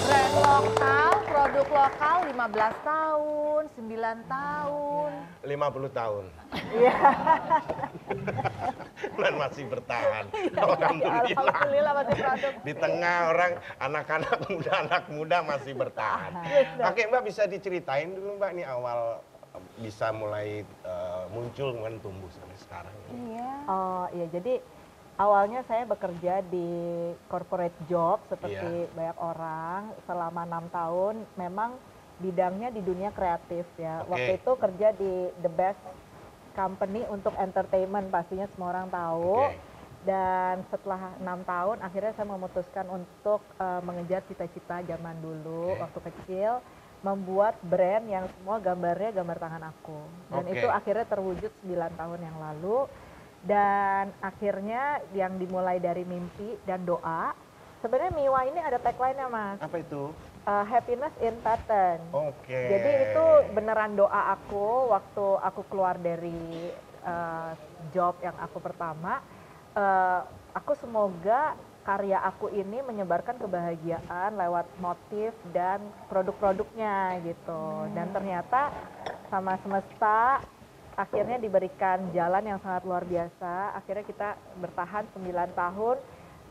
Brand lokal, produk lokal 15 tahun, 9 tahun. 50 tahun. Iya. Dan masih bertahan. Alhamdulillah masih produk. di tengah orang anak-anak muda masih bertahan. Oke Mbak, bisa diceritain dulu Mbak nih awal bisa mulai muncul kemudian tumbuh sampai sekarang. Oh iya, jadi awalnya saya bekerja di corporate job seperti banyak orang selama 6 tahun. Memang bidangnya di dunia kreatif ya. Oke. Waktu itu kerja di the best company untuk entertainment, pastinya semua orang tahu. Oke. Dan setelah 6 tahun akhirnya saya memutuskan untuk mengejar cita-cita zaman dulu waktu kecil, membuat brand yang semua gambarnya gambar tangan aku. Dan itu akhirnya terwujud 9 tahun yang lalu. Dan akhirnya yang dimulai dari mimpi dan doa. Sebenarnya Miwa ini ada tagline-nya, Mas. Apa itu? Happiness in Pattern. Oke. Jadi itu beneran doa aku waktu aku keluar dari job yang aku pertama. Aku semoga karya aku ini menyebarkan kebahagiaan lewat motif dan produk-produknya gitu. Dan ternyata sama semesta akhirnya diberikan jalan yang sangat luar biasa. Akhirnya kita bertahan 9 tahun.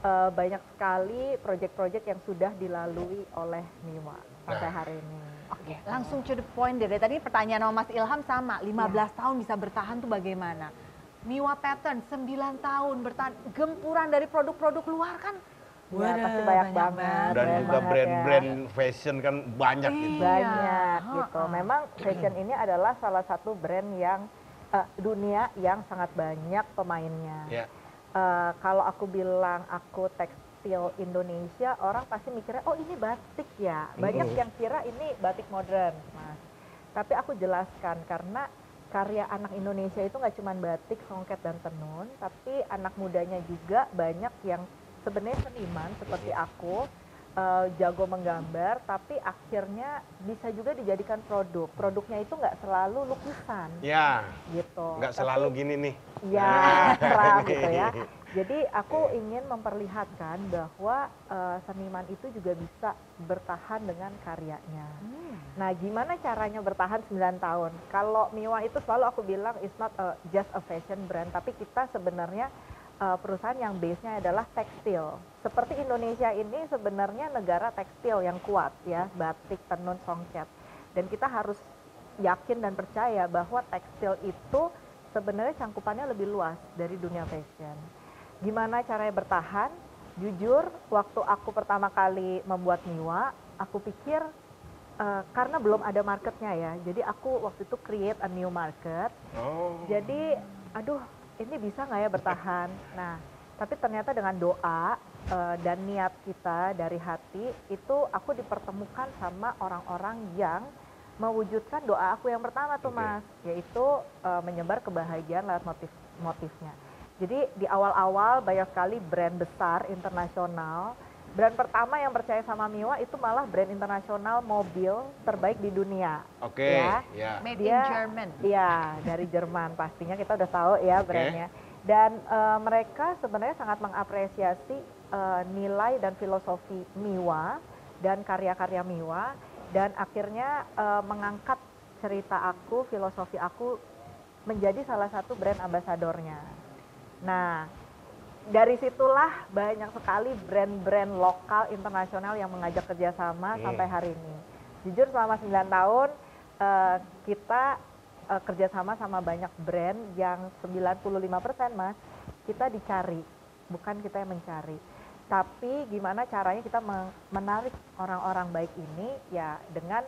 Banyak sekali proyek-proyek yang sudah dilalui oleh Miwa sampai hari ini. Oke, langsung to the point deh. Tadi pertanyaan sama Mas Ilham sama, 15 tahun bisa bertahan tuh bagaimana? Miwa Pattern 9 tahun bertahan, gempuran dari produk-produk luar kan. Ya, pasti banyak banget. Dan banyak juga banget brand-brand fashion kan banyak gitu. Banyak gitu. Memang fashion ini adalah salah satu brand yang dunia yang sangat banyak pemainnya. Ya. Kalau aku bilang aku tekstil Indonesia, orang pasti mikirnya, oh ini batik ya. Banyak yang kira ini batik modern, Mas. Tapi aku jelaskan karena karya anak Indonesia itu nggak cuma batik, songket, dan tenun, tapi anak mudanya juga banyak yang sebenarnya seniman seperti aku, jago menggambar, tapi akhirnya bisa juga dijadikan produk. Produknya itu nggak selalu lukisan. Ya. Gitu. Nggak selalu gini nih. Ya, terang gitu ya. Jadi aku ingin memperlihatkan bahwa seniman itu juga bisa bertahan dengan karyanya. Nah, gimana caranya bertahan 9 tahun? Kalau Miwa itu selalu aku bilang it's not just a fashion brand, tapi kita sebenarnya perusahaan yang base-nya adalah tekstil. Seperti Indonesia ini sebenarnya negara tekstil yang kuat ya, batik, tenun, songket. Dan kita harus yakin dan percaya bahwa tekstil itu sebenarnya cangkupannya lebih luas dari dunia fashion. Gimana caranya bertahan? Jujur, waktu aku pertama kali membuat Miwa, aku pikir karena belum ada marketnya ya, jadi aku waktu itu create a new market. Jadi, aduh, ini bisa nggak ya bertahan? Nah, tapi ternyata dengan doa dan niat kita dari hati, itu aku dipertemukan sama orang-orang yang mewujudkan doa aku yang pertama tuh Mas, yaitu menyebar kebahagiaan lewat motifnya. Jadi di awal-awal banyak sekali brand besar internasional. Brand pertama yang percaya sama Miwa itu malah brand internasional mobil terbaik di dunia. Oke, ya. Made in German. Iya, dari Jerman pastinya kita udah tahu ya brandnya. Dan mereka sebenarnya sangat mengapresiasi nilai dan filosofi Miwa dan karya-karya Miwa. Dan akhirnya mengangkat cerita aku, filosofi aku menjadi salah satu brand ambasadornya. Nah, dari situlah banyak sekali brand-brand lokal internasional yang mengajak kerjasama sampai hari ini. Jujur selama 9 tahun kita kerjasama sama banyak brand yang 95% Mas, kita dicari, bukan kita yang mencari. Tapi gimana caranya kita menarik orang-orang baik ini ya dengan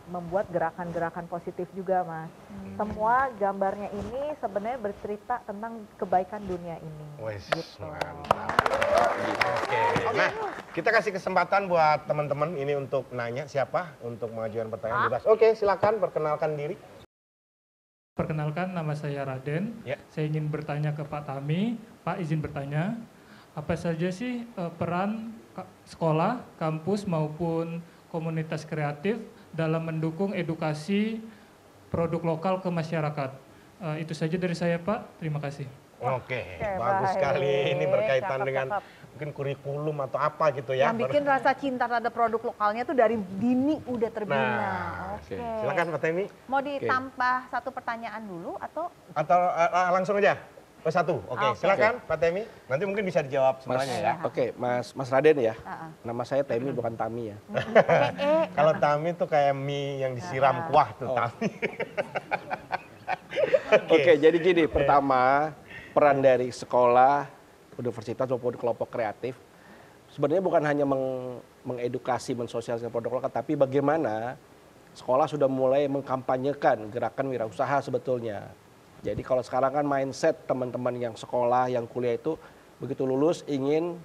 membuat gerakan-gerakan positif juga Mas. Semua gambarnya ini sebenarnya bercerita tentang kebaikan dunia ini. Wes, gitu. mantap. Oke, nah kita kasih kesempatan buat teman-teman ini untuk nanya siapa untuk mengajukan pertanyaan bebas. Oke, silakan perkenalkan diri. Perkenalkan, nama saya Raden. Ya. Saya ingin bertanya ke Pak Tami. Pak, izin bertanya, apa saja sih peran sekolah, kampus maupun komunitas kreatif dalam mendukung edukasi produk lokal ke masyarakat? Itu saja dari saya, Pak. Terima kasih. Oke, bagus sekali. Ini berkaitan dengan mungkin kurikulum atau apa gitu ya. Yang bikin rasa cinta terhadap produk lokalnya tuh dari dini udah terbina. Nah, Oke. silakan Pak Temi. Mau ditambah satu pertanyaan dulu atau? Atau langsung aja? Oh, satu. Oke, silakan Pak Temi. Nanti mungkin bisa dijawab semuanya ya. Oke, Mas Raden ya. Nama saya Temi bukan Tami ya. Kalau Tami tuh kayak mie yang disiram kuah tuh Tami. Oke, jadi gini, pertama peran dari sekolah, universitas maupun kelompok kreatif sebenarnya bukan hanya mengedukasi, mensosialisasikan produk lokal, tapi bagaimana sekolah sudah mulai mengkampanyekan gerakan wirausaha sebetulnya. Jadi kalau sekarang kan mindset teman-teman yang sekolah, yang kuliah itu begitu lulus ingin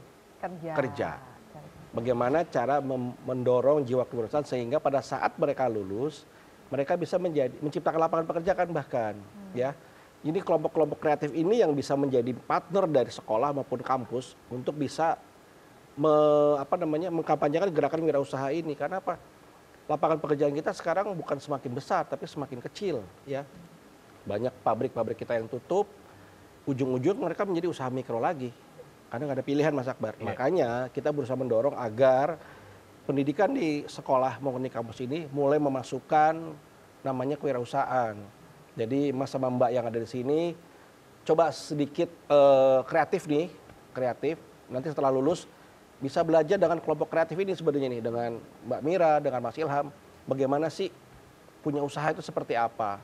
kerja. Bagaimana cara mendorong jiwa kewirausahaan sehingga pada saat mereka lulus, mereka bisa menciptakan lapangan pekerjaan bahkan. Ya. Ini kelompok-kelompok kreatif ini yang bisa menjadi partner dari sekolah maupun kampus untuk bisa mengkampanyekan gerakan wirausaha ini. Karena apa? Lapangan pekerjaan kita sekarang bukan semakin besar, tapi semakin kecil. Ya. Banyak pabrik-pabrik kita yang tutup, ujung-ujung mereka menjadi usaha mikro lagi. Karena nggak ada pilihan Mas Akbar. Makanya kita berusaha mendorong agar pendidikan di sekolah maupun di kampus ini mulai memasukkan namanya kewirausahaan. Jadi Mas sama Mbak yang ada di sini coba sedikit kreatif. Nanti setelah lulus bisa belajar dengan kelompok kreatif ini sebenarnya nih, dengan Mbak Mira, dengan Mas Ilham. Bagaimana sih punya usaha itu seperti apa?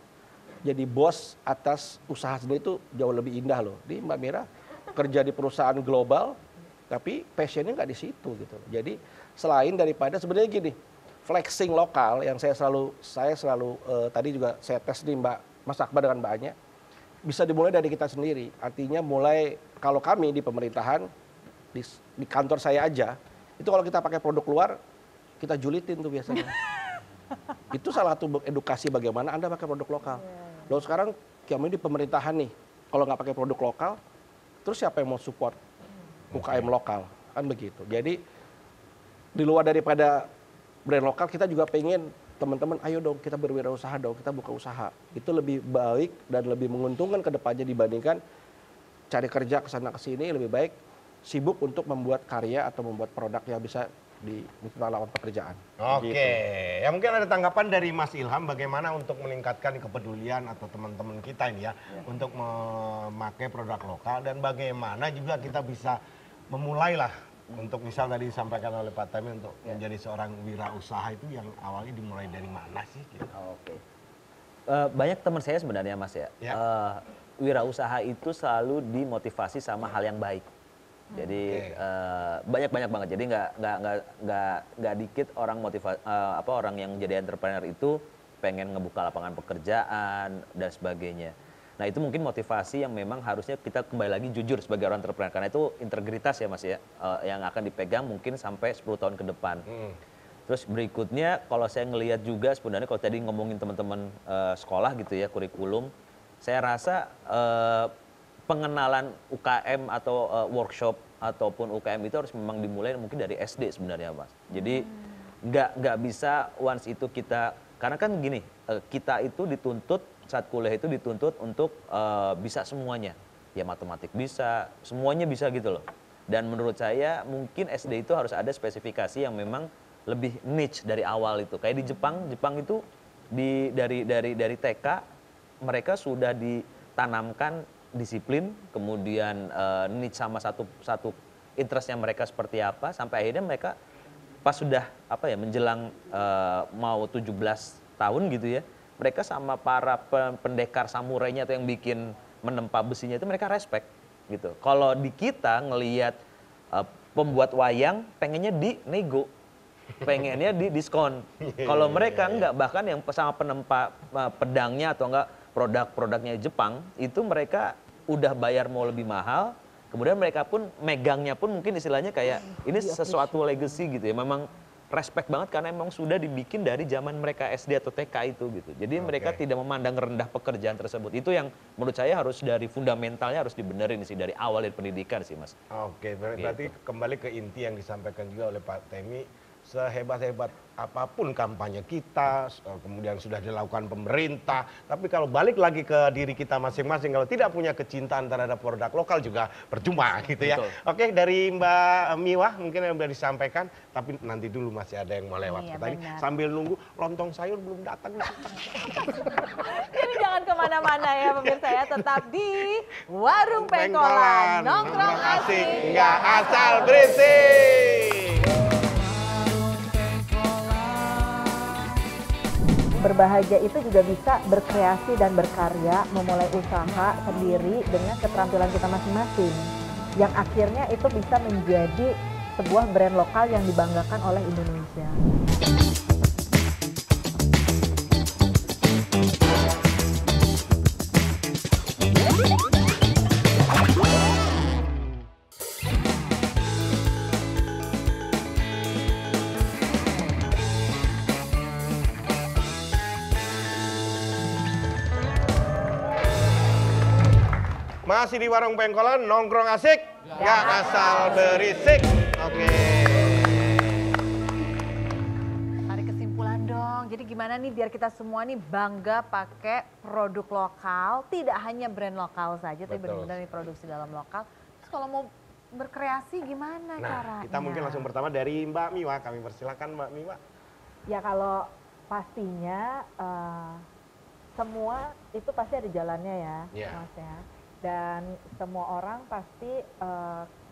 Jadi bos atas usaha sendiri itu jauh lebih indah loh. Di Mbak Mira kerja di perusahaan global, tapi passionnya nggak di situ gitu. Jadi selain daripada sebenarnya gini, flexing lokal yang saya selalu tadi juga saya tes nih Mas Akbar dengan Mbaknya, bisa dimulai dari kita sendiri. Artinya mulai kalau kami di pemerintahan di kantor saya aja, itu kalau kita pakai produk luar kita julitin tuh biasanya. Itu salah satu edukasi bagaimana Anda pakai produk lokal. Lalu sekarang kami di pemerintahan nih, kalau nggak pakai produk lokal, terus siapa yang mau support UKM lokal? Kan begitu. Jadi di luar daripada brand lokal, kita juga pengen teman-teman, ayo dong kita berwirausaha dong, kita buka usaha. Itu lebih baik dan lebih menguntungkan ke depannya dibandingkan cari kerja ke sana ke sini, lebih baik sibuk untuk membuat karya atau membuat produk yang bisa di lapangan pekerjaan. Oke, gitu. Ya mungkin ada tanggapan dari Mas Ilham bagaimana untuk meningkatkan kepedulian atau teman-teman kita ini ya untuk memakai produk lokal dan bagaimana juga kita bisa memulailah untuk misal tadi disampaikan oleh Pak Tami untuk menjadi seorang wirausaha itu yang awalnya dimulai dari mana sih? Gitu. Oke. banyak teman saya sebenarnya Mas ya. Wirausaha itu selalu dimotivasi sama hal yang baik. Jadi banyak banget. Jadi nggak dikit orang orang yang jadi entrepreneur itu pengen ngebuka lapangan pekerjaan dan sebagainya. Nah itu mungkin motivasi yang memang harusnya kita kembali lagi jujur sebagai orang entrepreneur, karena itu integritas ya Mas ya, yang akan dipegang mungkin sampai 10 tahun ke depan. Terus berikutnya kalau saya ngelihat juga sebenarnya kalau tadi ngomongin teman-teman sekolah gitu ya, kurikulum, saya rasa pengenalan UKM atau workshop ataupun UKM itu harus memang dimulai mungkin dari SD sebenarnya Mas. Jadi nggak bisa once itu kita, karena kan gini, kita itu dituntut saat kuliah itu dituntut untuk bisa semuanya. Ya matematik bisa, semuanya bisa gitu loh. Dan menurut saya mungkin SD itu harus ada spesifikasi yang memang lebih niche dari awal itu. Kayak di Jepang itu dari TK mereka sudah ditanamkan disiplin, kemudian niche sama satu interestnya mereka seperti apa, sampai akhirnya mereka pas sudah menjelang mau 17 tahun gitu ya, mereka sama para pendekar samurainya atau yang bikin menempa besinya itu mereka respect gitu. Kalau di kita ngelihat pembuat wayang pengennya dinego, pengennya di diskon. Kalau mereka enggak, bahkan yang sama penempa pedangnya atau enggak produk-produknya Jepang itu mereka udah bayar mau lebih mahal. Kemudian mereka pun megangnya pun mungkin istilahnya kayak ini sesuatu legacy gitu ya. Memang respect banget karena memang sudah dibikin dari zaman mereka SD atau TK itu gitu. Jadi mereka tidak memandang rendah pekerjaan tersebut. Itu yang menurut saya harus dari fundamentalnya harus dibenerin sih dari awal dari pendidikan sih Mas. Oke, berarti kembali ke inti yang disampaikan juga oleh Pak Temi. Sehebat-hebat apapun kampanye kita, kemudian sudah dilakukan pemerintah, tapi kalau balik lagi ke diri kita masing-masing, kalau tidak punya kecintaan terhadap produk lokal juga percuma gitu ya. Betul. Oke, dari Mbak Miwah mungkin yang sudah disampaikan, tapi nanti dulu masih ada yang mau lewat. Tadi sambil nunggu lontong sayur belum datang. Jadi jangan kemana-mana ya pemirsa ya, tetap di Warung Pengkolan, nongkrong asik, nggak asal berisik. Berbahagia itu juga bisa berkreasi dan berkarya, memulai usaha sendiri dengan keterampilan kita masing-masing. Yang akhirnya itu bisa menjadi sebuah brand lokal yang dibanggakan oleh Indonesia. Masih di Warung Pengkolan, nongkrong asik, nggak asal berisik. Oke. Tarik kesimpulan dong. Jadi gimana nih biar kita semua nih bangga pakai produk lokal, tidak hanya brand lokal saja, tapi benar-benar produksi dalam lokal. Terus kalau mau berkreasi gimana caranya? Kita mungkin langsung pertama dari Mbak Miwa. Kami persilakan Mbak Miwa. Ya kalau pastinya semua itu pasti ada jalannya ya, Mas ya. Dan semua orang pasti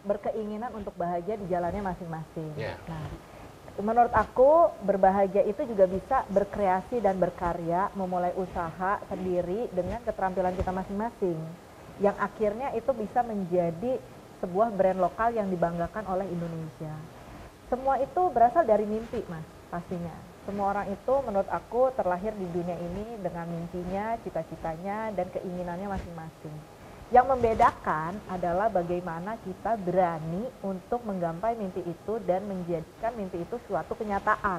berkeinginan untuk bahagia di jalannya masing-masing. Nah, menurut aku berbahagia itu juga bisa berkreasi dan berkarya, memulai usaha sendiri dengan keterampilan kita masing-masing. Yang akhirnya itu bisa menjadi sebuah brand lokal yang dibanggakan oleh Indonesia. Semua itu berasal dari mimpi, Mas, pastinya. Semua orang itu menurut aku terlahir di dunia ini dengan mimpinya, cita-citanya, dan keinginannya masing-masing. Yang membedakan adalah bagaimana kita berani untuk menggapai mimpi itu dan menjadikan mimpi itu suatu kenyataan.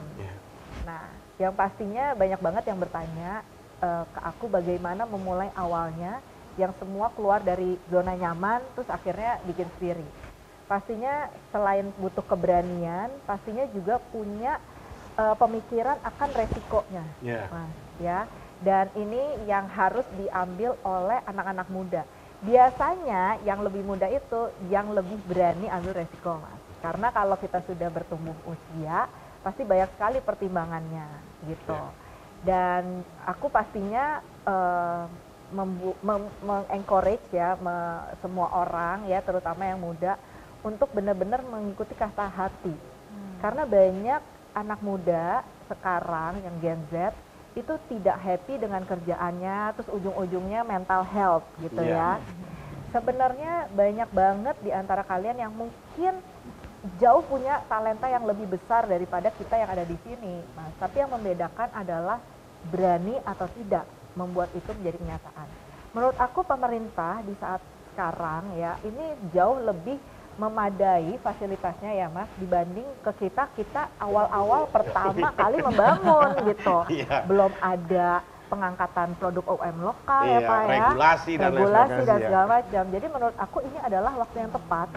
Nah, yang pastinya banyak banget yang bertanya ke aku bagaimana memulai awalnya, yang semua keluar dari zona nyaman terus akhirnya bikin sendiri. Pastinya selain butuh keberanian, pastinya juga punya pemikiran akan resikonya, Mas, ya. Dan ini yang harus diambil oleh anak-anak muda. Biasanya yang lebih muda itu yang lebih berani ambil resiko, Mas. Karena kalau kita sudah bertumbuh usia, pasti banyak sekali pertimbangannya gitu. Dan aku pastinya mengencourage ya semua orang ya, terutama yang muda, untuk benar-benar mengikuti kata hati. Karena banyak anak muda sekarang yang Gen Z itu tidak happy dengan kerjaannya, terus ujung-ujungnya mental health gitu ya. Sebenarnya banyak banget di antara kalian yang mungkin jauh punya talenta yang lebih besar daripada kita yang ada di sini, Mas. Tapi yang membedakan adalah berani atau tidak membuat itu menjadi kenyataan. Menurut aku pemerintah di saat sekarang ya ini jauh lebih memadai fasilitasnya ya Mas dibanding ke kita awal-awal pertama kali membangun gitu. Belum ada pengangkatan produk UMKM lokal ya Pak ya. Regulasi dan segala macam. Jadi menurut aku ini adalah waktu yang tepat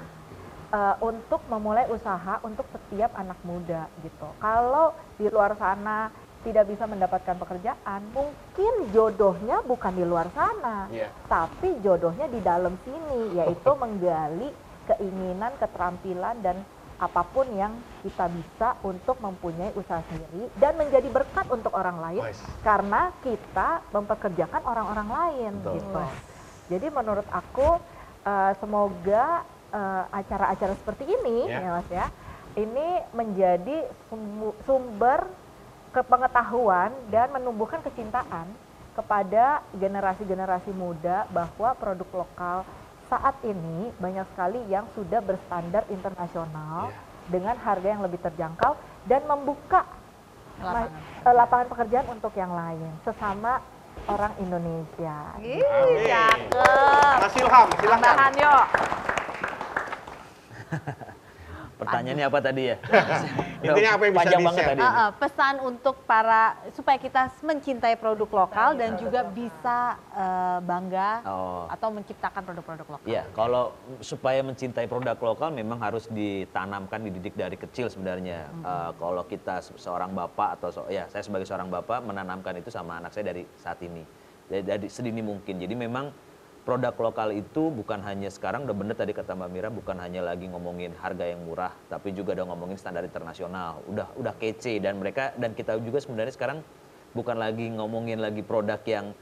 untuk memulai usaha untuk setiap anak muda gitu. Kalau di luar sana tidak bisa mendapatkan pekerjaan, mungkin jodohnya bukan di luar sana, tapi jodohnya di dalam sini, yaitu menggali keinginan, keterampilan, dan apapun yang kita bisa untuk mempunyai usaha sendiri dan menjadi berkat untuk orang lain, karena kita mempekerjakan orang-orang lain gitu. Jadi menurut aku semoga acara-acara seperti ini ya Mas ya, ini menjadi sumber kepengetahuan dan menumbuhkan kecintaan kepada generasi-generasi muda bahwa produk lokal saat ini banyak sekali yang sudah berstandar internasional dengan harga yang lebih terjangkau dan membuka lapangan pekerjaan untuk yang lain sesama orang Indonesia. Cakep. Mas Ilham, silakan. Tambahan yuk. Pertanyaannya apa tadi ya? Intinya apa yang bisa di-share? Pesan untuk para supaya kita mencintai produk lokal dan juga bisa bangga atau menciptakan produk-produk lokal. Ya, kalau supaya mencintai produk lokal memang harus ditanamkan, dididik dari kecil sebenarnya. Kalau kita seorang bapak atau saya sebagai seorang bapak menanamkan itu sama anak saya dari saat ini, dari sedini mungkin. Jadi memang produk lokal itu bukan hanya sekarang, udah bener tadi kata Mbak Mira, bukan hanya lagi ngomongin harga yang murah, tapi juga udah ngomongin standar internasional, udah kece, dan kita juga sebenarnya sekarang bukan lagi ngomongin lagi produk yang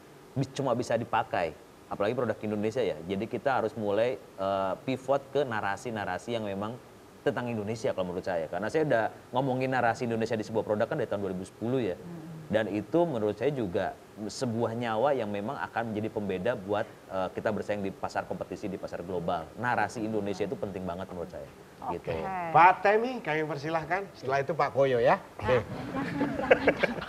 cuma bisa dipakai, apalagi produk Indonesia ya. Jadi kita harus mulai pivot ke narasi-narasi yang memang tentang Indonesia kalau menurut saya, karena saya udah ngomongin narasi Indonesia di sebuah produk kan dari tahun 2010 ya. Dan itu menurut saya juga sebuah nyawa yang memang akan menjadi pembeda buat kita bersaing di pasar kompetisi, di pasar global. Narasi Indonesia itu penting banget menurut saya. Gitu. Pak Temi, kami persilahkan. Setelah itu Pak Koyo ya.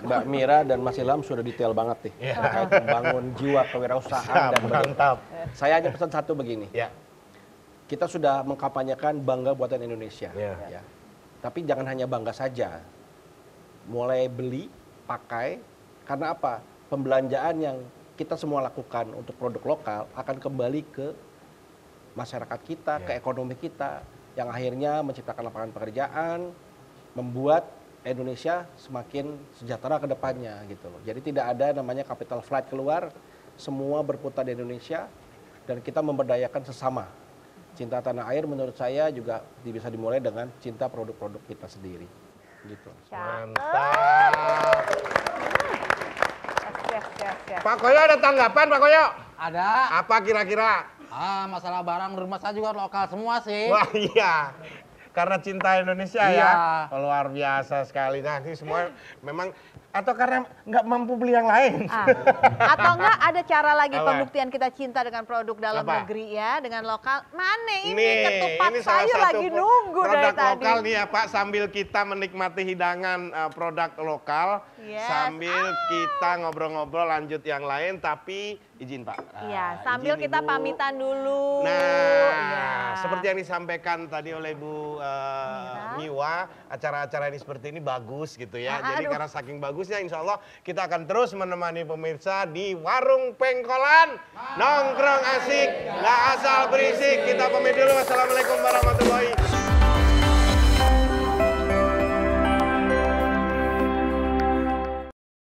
Mbak Mira dan Mas Ilham sudah detail banget nih. Terkait membangun jiwa kewirausahaan dan mantap. Saya hanya pesan satu begini. Kita sudah mengkampanyekan bangga buatan Indonesia. Ya. Tapi jangan hanya bangga saja. Mulai beli, pakai, karena apa? Pembelanjaan yang kita semua lakukan untuk produk lokal akan kembali ke masyarakat kita, ke ekonomi kita, yang akhirnya menciptakan lapangan pekerjaan, membuat Indonesia semakin sejahtera ke depannya gitu loh. Jadi tidak ada namanya capital flight keluar, semua berputar di Indonesia dan kita memberdayakan sesama. Cinta tanah air menurut saya juga bisa dimulai dengan cinta produk-produk kita sendiri. Gitu. Mantap. Pak Koyo ada tanggapan Pak Koyo? Ada. Apa kira-kira? Masalah barang rumah saya juga lokal semua sih. Wah iya, karena cinta Indonesia ya. Luar biasa sekali. Nah ini semua memang, atau karena nggak mampu beli yang lain. Atau enggak ada cara lagi pembuktian kita cinta dengan produk dalam negeri ya, dengan lokal. Mana ini ketupat saya lagi nunggu dari tadi. Produk lokal nih ya Pak, sambil kita menikmati hidangan produk lokal, sambil kita ngobrol-ngobrol lanjut yang lain, tapi izin Pak. Iya, sambil kita pamitan dulu. Nah, seperti yang disampaikan tadi oleh Bu Miwa, acara-acara ini seperti ini bagus gitu ya. Jadi karena saking bagusnya, insya Allah kita akan terus menemani pemirsa di Warung Pengkolan. Nongkrong asik, nggak asal berisik. Kita pamit dulu. Wassalamualaikum warahmatullahi wabarakatuh.